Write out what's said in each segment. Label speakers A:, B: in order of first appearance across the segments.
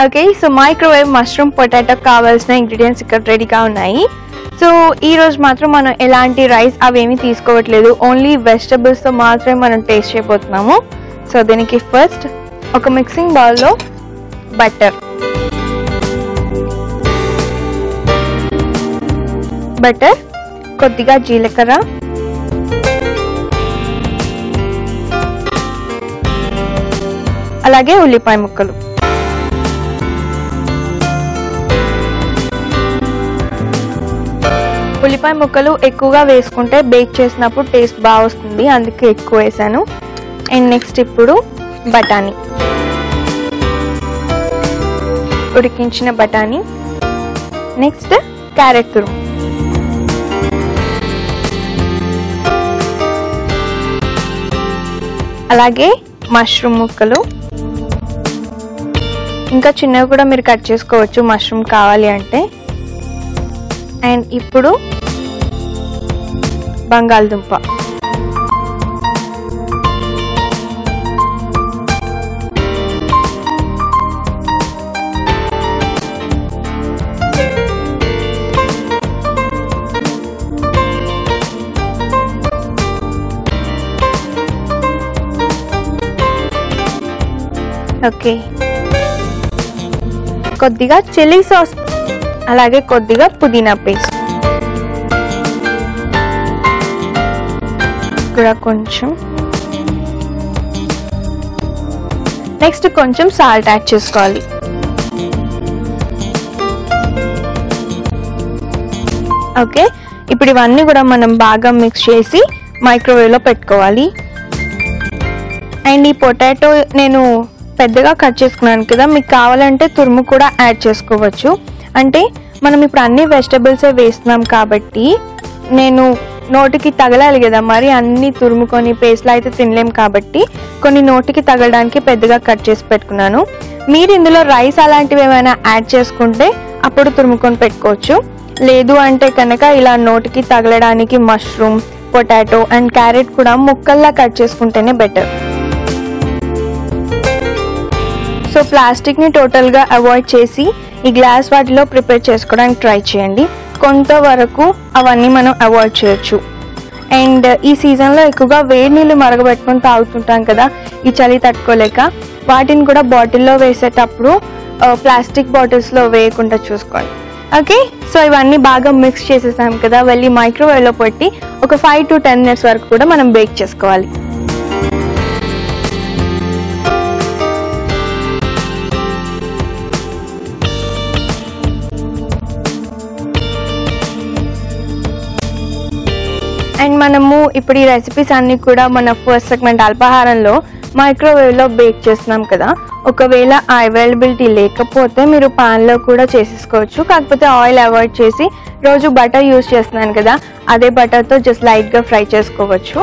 A: Okay, so microwave mushroom potato కావాల్సిన ingredients ఇక్కడ రెడీగా ఉన్నాయి. సో ఈరోజు మాత్రం మనం ఎలాంటి రైస్ అవేమీ తీసుకోవట్లేదు, ఓన్లీ వెజిటబుల్స్తో మాత్రమే మనం టేస్ట్ చేయబోతున్నాము. సో దీనికి ఫస్ట్ ఒక మిక్సింగ్ బౌల్లో బటర్, కొద్దిగా జీలకర్ర, అలాగే ఉల్లిపాయ ముక్కలు. ఉల్లిపాయ ముక్కలు ఎక్కువగా వేసుకుంటే బేక్ చేసినప్పుడు టేస్ట్ బాగా వస్తుంది, అందుకే ఎక్కువ వేసాను. అండ్ నెక్స్ట్ ఇప్పుడు బఠానీ, ఉడికించిన బఠానీ. నెక్స్ట్ క్యారెట్ తురుము, అలాగే మష్రూమ్ ముక్కలు. ఇంకా చిన్నవి కూడా మీరు కట్ చేసుకోవచ్చు మష్రూమ్ కావాలి అంటే. అండ్ ఇప్పుడు బంగాళదుంప, ఓకే, కొద్దిగా చిల్లీ సాస్, అలాగే కొద్దిగా పుదీనా పేస్ట్ కూడా కొంచెం. నెక్స్ట్ కొంచెం సాల్ట్ యాడ్ చేసుకోవాలి. ఓకే, ఇప్పుడు ఇవన్నీ కూడా మనం బాగా మిక్స్ చేసి మైక్రోవేవ్లో పెట్టుకోవాలి. అండ్ ఈ పొటాటో నేను పెద్దగా కట్ చేసుకున్నాను కదా, మీకు కావాలంటే తురుము కూడా యాడ్ చేసుకోవచ్చు. అంటే మనం ఇప్పుడు అన్ని వెజిటబుల్సే వేస్తున్నాం కాబట్టి నేను నోటికి తగలాలి కదా, మరి అన్ని తురుముకొని పేస్ట్లో అయితే తినలేం కాబట్టి కొన్ని నోటికి తగలడానికి పెద్దగా కట్ చేసి పెట్టుకున్నాను. మీరు ఇందులో రైస్ అలాంటివి ఏమైనా యాడ్ చేసుకుంటే అప్పుడు తురుముకొని పెట్టుకోవచ్చు. లేదు అంటే కనుక ఇలా నోటికి తగలడానికి మష్రూమ్, పొటాటో అండ్ క్యారెట్ కూడా ముక్కల్లా కట్ చేసుకుంటేనే బెటర్. సో ప్లాస్టిక్ని టోటల్గా అవాయిడ్ చేసి ఈ గ్లాస్ వాటిలో ప్రిపేర్ చేసుకోవడానికి ట్రై చేయండి. కొంతవరకు అవన్నీ మనం అవాయిడ్ చేయొచ్చు. అండ్ ఈ సీజన్లో ఎక్కువగా వేడి నీళ్ళు మరగబెట్టుకొని తాగుతుంటాం కదా, ఈ చలి తట్టుకోలేక. వాటిని కూడా బాటిల్లో వేసేటప్పుడు ప్లాస్టిక్ బాటిల్స్లో వేయకుండా చూసుకోండి. ఓకే, సో ఇవన్నీ బాగా మిక్స్ చేసేసాం కదా, వెళ్ళి మైక్రోవేవ్లో పెట్టి ఒక 5 to 10 minutes వరకు కూడా మనం బేక్ చేసుకోవాలి. అండ్ మనము ఇప్పుడు ఈ రెసిపీస్ అన్నీ కూడా మన ఫస్ట్ సెగ్మెంట్ అల్పాహారంలో మైక్రోవేవ్లో బేక్ చేస్తున్నాం కదా. ఒకవేళ ఆ అవైలబిలిటీ లేకపోతే మీరు పాన్లో కూడా చేసేసుకోవచ్చు. కాకపోతే ఆయిల్ అవాయిడ్ చేసి రోజు బటర్ యూజ్ చేస్తున్నాను కదా, అదే బటర్తో జస్ట్ లైట్గా ఫ్రై చేసుకోవచ్చు.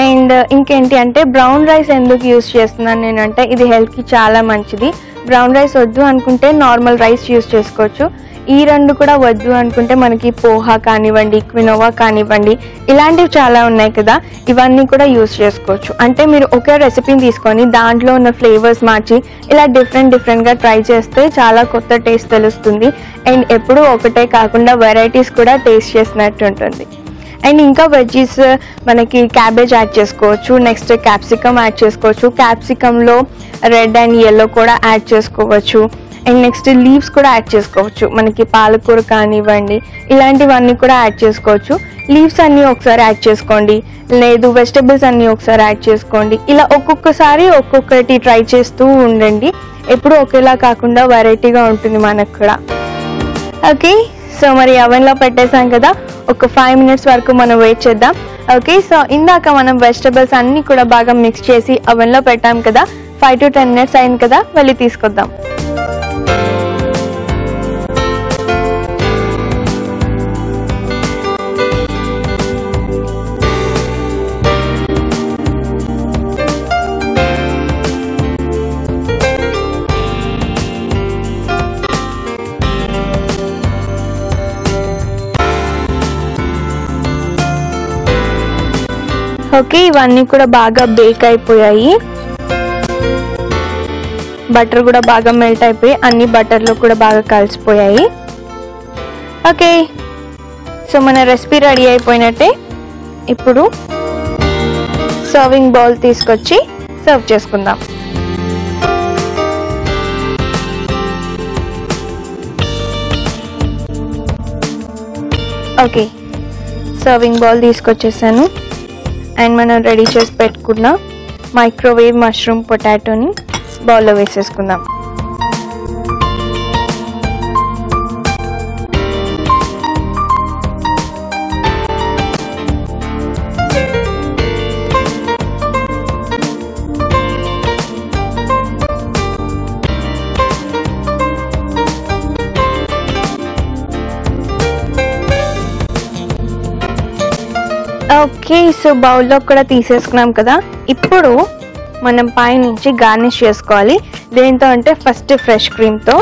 A: అండ్ ఇంకేంటి అంటే బ్రౌన్ రైస్ ఎందుకు యూజ్ చేస్తున్నాను నేనంటే ఇది హెల్త్కి చాలా మంచిది. బ్రౌన్ రైస్ వద్దు అనుకుంటే నార్మల్ రైస్ యూజ్ చేసుకోవచ్చు. ఈ రెండు కూడా వద్దు అనుకుంటే మనకి పోహా కానివ్వండి, క్వినోవా కానివ్వండి, ఇలాంటివి చాలా ఉన్నాయి కదా, ఇవన్నీ కూడా యూజ్ చేసుకోవచ్చు. అంటే మీరు ఒకే రెసిపీని తీసుకొని దాంట్లో ఉన్న ఫ్లేవర్స్ మార్చి ఇలా డిఫరెంట్గా ట్రై చేస్తే చాలా కొత్త టేస్ట్ తెలుస్తుంది. అండ్ ఎప్పుడూ ఒకటే కాకుండా వెరైటీస్ కూడా టేస్ట్ చేసినట్టు ఉంటుంది. అండ్ ఇంకా వెజ్జీస్ మనకి క్యాబేజ్ యాడ్ చేసుకోవచ్చు, నెక్స్ట్ క్యాప్సికమ్ యాడ్ చేసుకోవచ్చు. క్యాప్సికంలో రెడ్ అండ్ yellow కూడా యాడ్ చేసుకోవచ్చు. అండ్ నెక్స్ట్ లీవ్స్ కూడా యాడ్ చేసుకోవచ్చు. మనకి పాలకూర కానివ్వండి, ఇలాంటివన్నీ కూడా యాడ్ చేసుకోవచ్చు. లీవ్స్ అన్నీ ఒకసారి యాడ్ చేసుకోండి, లేదు వెజిటబుల్స్ అన్నీ ఒకసారి యాడ్ చేసుకోండి. ఇలా ఒక్కొక్కసారి ఒక్కొక్కటి ట్రై చేస్తూ ఉండండి. ఎప్పుడు ఒకేలా కాకుండా వెరైటీగా ఉంటుంది మనకు కూడా. ఓకే, సో మరి అవెన్లో పెట్టేసాం కదా, ఒక 5 minutes వరకు మనం వెయిట్ చేద్దాం. ఓకే, సో ఇందాక మనం వెజిటబుల్స్ అన్నీ కూడా బాగా మిక్స్ చేసి అవెన్లో పెట్టాం కదా, 5 to 10 minutes అయింది కదా, వెళ్ళి తీసుకొద్దాం. ఓకే, ఇవన్నీ కూడా బాగా బేక్ అయిపోయాయి. బటర్ కూడా బాగా మెల్ట్ అయిపోయి అన్ని బటర్లో కూడా బాగా కలిసిపోయాయి. ఓకే, సో మన రెసిపీ రెడీ అయిపోయినట్టే. ఇప్పుడు సర్వింగ్ బౌల్ తీసుకొచ్చి సర్వ్ చేసుకుందాం. ఓకే, సర్వింగ్ బౌల్ తీసుకొచ్చేసాను. అండ్ మనం రెడీ చేసి పెట్టుకున్న మైక్రోవేవ్ మష్రూమ్ పొటాటోని బౌల్లో వేసేసుకుందాం. ఓకే, సో బౌల్లో కూడా తీసేసుకున్నాం కదా. ఇప్పుడు మనం పై నుంచి గార్నిష్ చేసుకోవాలి. దేంతో అంటే ఫస్ట్ ఫ్రెష్ క్రీమ్తో.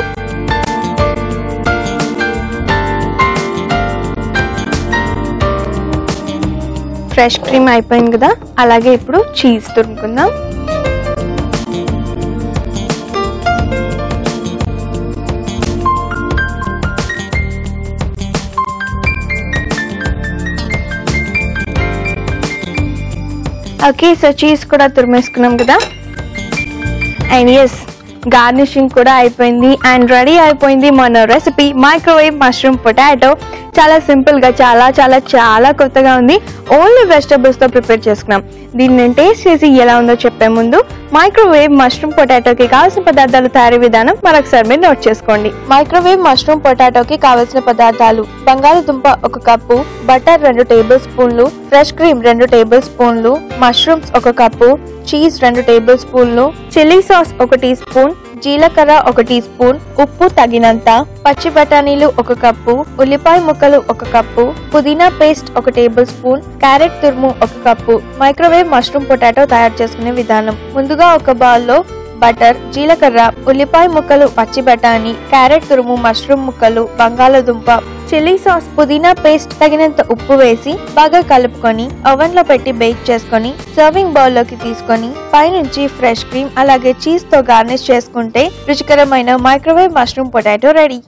A: ఫ్రెష్ క్రీమ్ అయిపోయింది కదా, అలాగే ఇప్పుడు చీజ్ తురుముకుందాం. ఓకే, సో చీజ్ కూడా తురిమేసుకున్నాం కదా. అండ్ ఎస్, గార్నిషింగ్ కూడా అయిపోయింది అండ్ రెడీ అయిపోయింది మన రెసిపీ మైక్రోవేవ్ మష్రూమ్ పొటాటో. చాలా సింపుల్గా, చాలా చాలా చాలా కొత్తగా ఉంది. ఓన్లీ వెజిటబుల్స్తో ప్రిపేర్ చేసుకున్నాం. దీన్ని నేను టేస్ట్ చేసి ఎలా ఉందో చెప్పే ముందు మైక్రోవేవ్ మష్రూమ్ పొటాటోకి కావాల్సిన పదార్థాలు తయారీ విధానం మరొకసారి మీరు నోట్ చేసుకోండి. మైక్రోవేవ్ మష్రూమ్ పొటాటోకి కావాల్సిన పదార్థాలు: బంగాళదుంప 1 కప్పు, బటర్ 2 టేబుల్ స్పూన్లు, ఫ్రెష్ క్రీమ్ 2 టేబుల్ స్పూన్లు, మష్రూమ్స్ 1 కప్పు, చీజ్ 2 టేబుల్ స్పూన్లు, చిల్లీ సాస్ 1 టీ స్పూన్, జీలకర్ర 1 టీ స్పూన్, ఉప్పు తగినంత, పచ్చి బఠానీలు 1 కప్పు, ఉల్లిపాయ ముక్కలు 1 కప్పు, పుదీనా పేస్ట్ 1 టేబుల్ స్పూన్, క్యారెట్ తురుము 1 కప్పు. మైక్రోవేవ్ మష్రూమ్ పొటాటో తయారు చేసుకునే విధానం: ముందుగా ఒక బౌల్లో బటర్, జీలకర్ర, ఉల్లిపాయ ముక్కలు, పచ్చి బఠానీ, క్యారెట్ తురుము, మష్రూమ్ ముక్కలు, బంగాళదుంప, చిల్లీ సాస్, పుదీనా పేస్ట్, తగినంత ఉప్పు వేసి బాగా కలుపుకొని ఓవెన్ లో పెట్టి బేక్ చేసుకొని సర్వింగ్ బౌల్ లోకి తీసుకొని పైనుంచి ఫ్రెష్ క్రీమ్ అలాగే చీజ్ తో గార్నిష్ చేసుకుంటే రుచికరమైన మైక్రోవేవ్ మష్రూమ్ పొటాటో రెడీ.